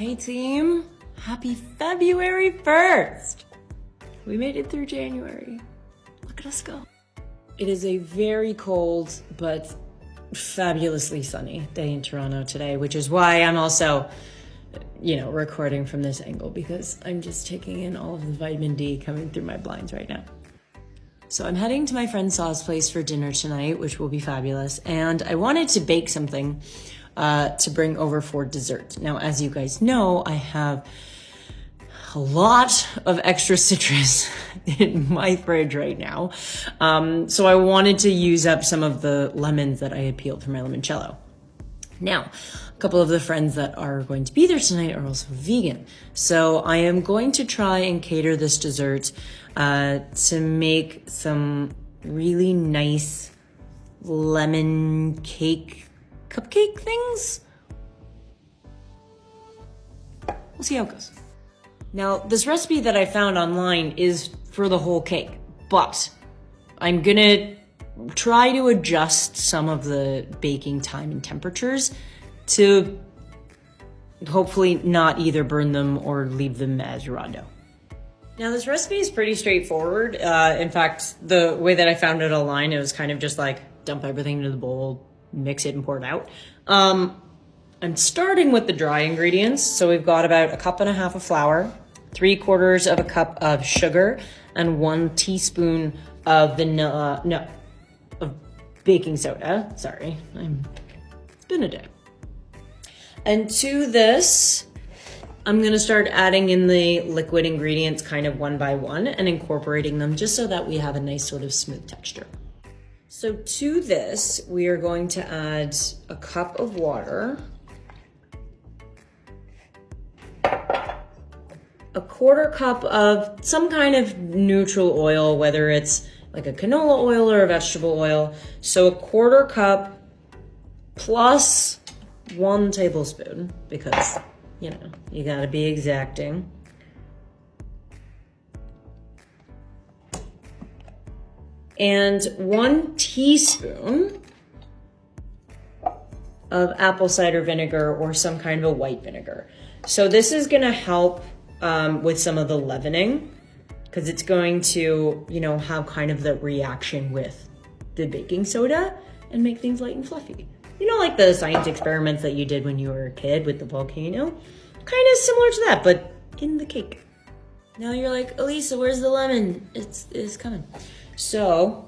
Hey team, happy February 1st. We made it through January. Look at us go. It is a very cold but fabulously sunny day in Toronto today, which is why I'm also, recording from this angle because I'm just taking in all of the vitamin D coming through my blinds right now. So I'm heading to my friend Saw's place for dinner tonight, which will be fabulous. And I wanted to bake something to bring over for dessert. Now, as you guys know, I have a lot of extra citrus in my fridge right now. So I wanted to use up some of the lemons that I had peeled from my limoncello. Now, a couple of the friends that are going to be there tonight are also vegan. So I am going to try and cater this dessert to make some really nice lemon cake cupcake things. We'll see how it goes. Now, this recipe that I found online is for the whole cake, but I'm gonna try to adjust some of the baking time and temperatures to hopefully not either burn them or leave them as raw dough. Now, this recipe is pretty straightforward. In fact, the way that I found it online, it was kind of just like dump everything into the bowl, mix it and pour it out. I'm starting with the dry ingredients. So we've got about 1.5 cups of flour, 3/4 cup of sugar, and 1 teaspoon of baking soda. Sorry, it's been a day. And to this, I'm gonna start adding in the liquid ingredients kind of one by one and incorporating them just so that we have a nice sort of smooth texture. So to this, we are going to add 1 cup of water, 1/4 cup of some kind of neutral oil, whether it's like a canola oil or a vegetable oil. So 1/4 cup plus 1 tablespoon, because, you gotta be exacting. And 1 teaspoon of apple cider vinegar or some kind of a white vinegar. So this is gonna help with some of the leavening, because it's going to, have kind of the reaction with the baking soda and make things light and fluffy. Like the science experiments that you did when you were a kid with the volcano? Kind of similar to that, but in the cake. Now you're like, Elisa, where's the lemon? It's coming. So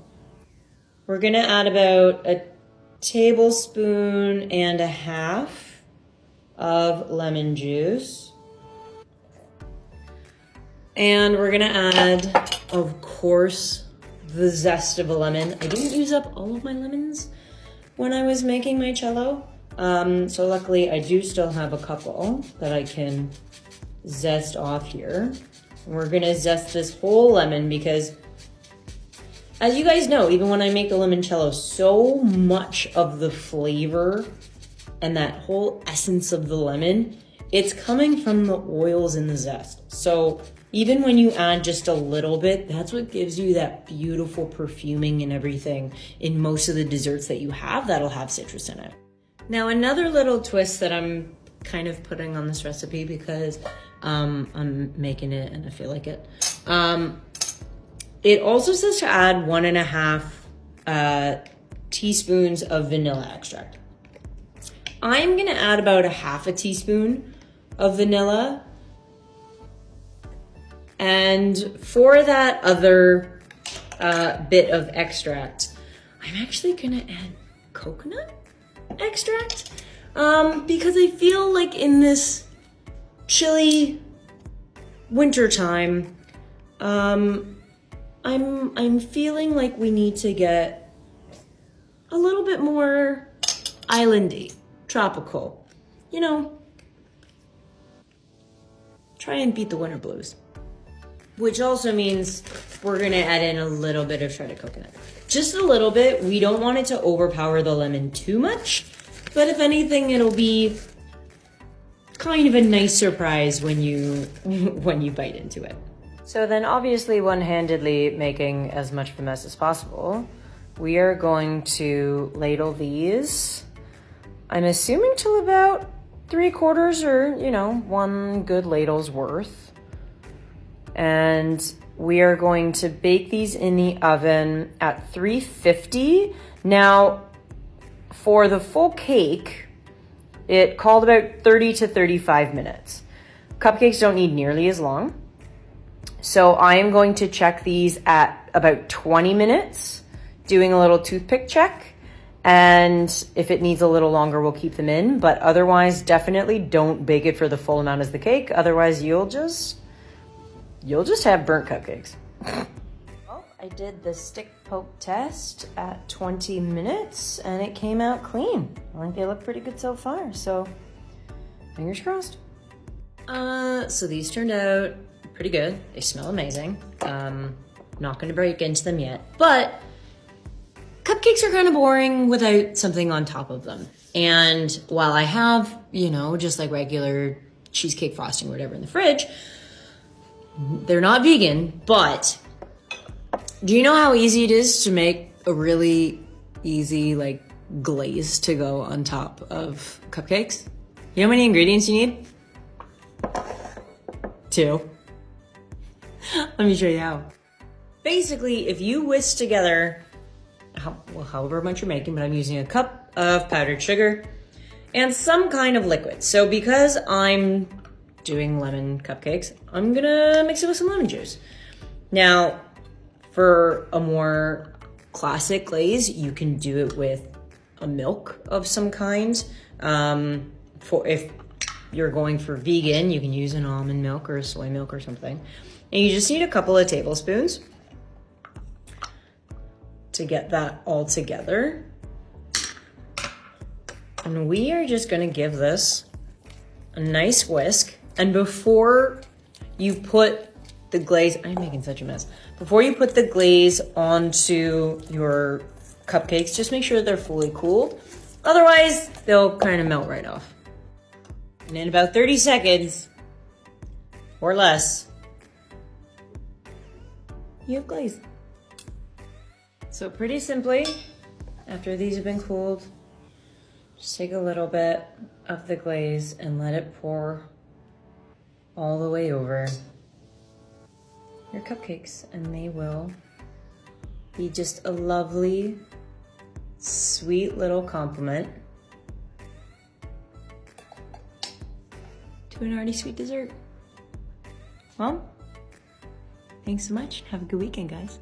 we're gonna add about 1.5 tablespoons of lemon juice. And we're gonna add, of course, the zest of a lemon. I didn't use up all of my lemons when I was making my cello. So luckily I do still have a couple that I can zest off here. And we're gonna zest this whole lemon because, as you guys know, even when I make the limoncello, so much of the flavor and that whole essence of the lemon, it's coming from the oils and the zest. So even when you add just a little bit, that's what gives you that beautiful perfuming and everything in most of the desserts that you have that'll have citrus in it. Now, another little twist that I'm kind of putting on this recipe because I'm making it and I feel like it. It also says to add 1.5 teaspoons of vanilla extract. I'm gonna add about 1/2 teaspoon of vanilla. And for that other bit of extract, I'm actually gonna add coconut extract because I feel like in this chilly winter time, I'm feeling like we need to get a little bit more islandy, tropical, try and beat the winter blues. Which also means we're gonna add in a little bit of shredded coconut. Just a little bit. We don't want it to overpower the lemon too much, but if anything, it'll be kind of a nice surprise when you bite into it. So then obviously one-handedly making as much of a mess as possible, we are going to ladle these, I'm assuming till about 3/4 or, you know, 1 good ladle's worth. And we are going to bake these in the oven at 350. Now, for the full cake, it called about 30 to 35 minutes. Cupcakes don't need nearly as long. So I am going to check these at about 20 minutes, doing a little toothpick check. And if it needs a little longer, we'll keep them in. But otherwise, definitely don't bake it for the full amount as the cake. Otherwise, you'll just have burnt cupcakes. Well, I did the stick poke test at 20 minutes and it came out clean. I think they look pretty good so far. So fingers crossed. So these turned out pretty good. They smell amazing. Not gonna break into them yet, but cupcakes are kind of boring without something on top of them. And while I have, you know, just like regular cheesecake frosting or whatever in the fridge, they're not vegan, but do you know how easy it is to make a really easy like glaze to go on top of cupcakes? You know how many ingredients you need? 2. Let me show you how. Basically, if you whisk together however much you're making, but I'm using a cup of powdered sugar and some kind of liquid. So because I'm doing lemon cupcakes, I'm gonna mix it with some lemon juice. Now, for a more classic glaze, you can do it with a milk of some kind. For if you're going for vegan, you can use an almond milk or a soy milk or something. And you just need a couple of tablespoons to get that all together. And we are just gonna give this a nice whisk. And before you put the glaze, I'm making such a mess. Before you put the glaze onto your cupcakes, just make sure they're fully cooled. Otherwise, they'll kind of melt right off. And in about 30 seconds or less, you have glaze. So pretty simply, after these have been cooled, just take a little bit of the glaze and let it pour all the way over your cupcakes, and they will be just a lovely, sweet little compliment to an already sweet dessert. Well, thanks so much. Have a good weekend, guys.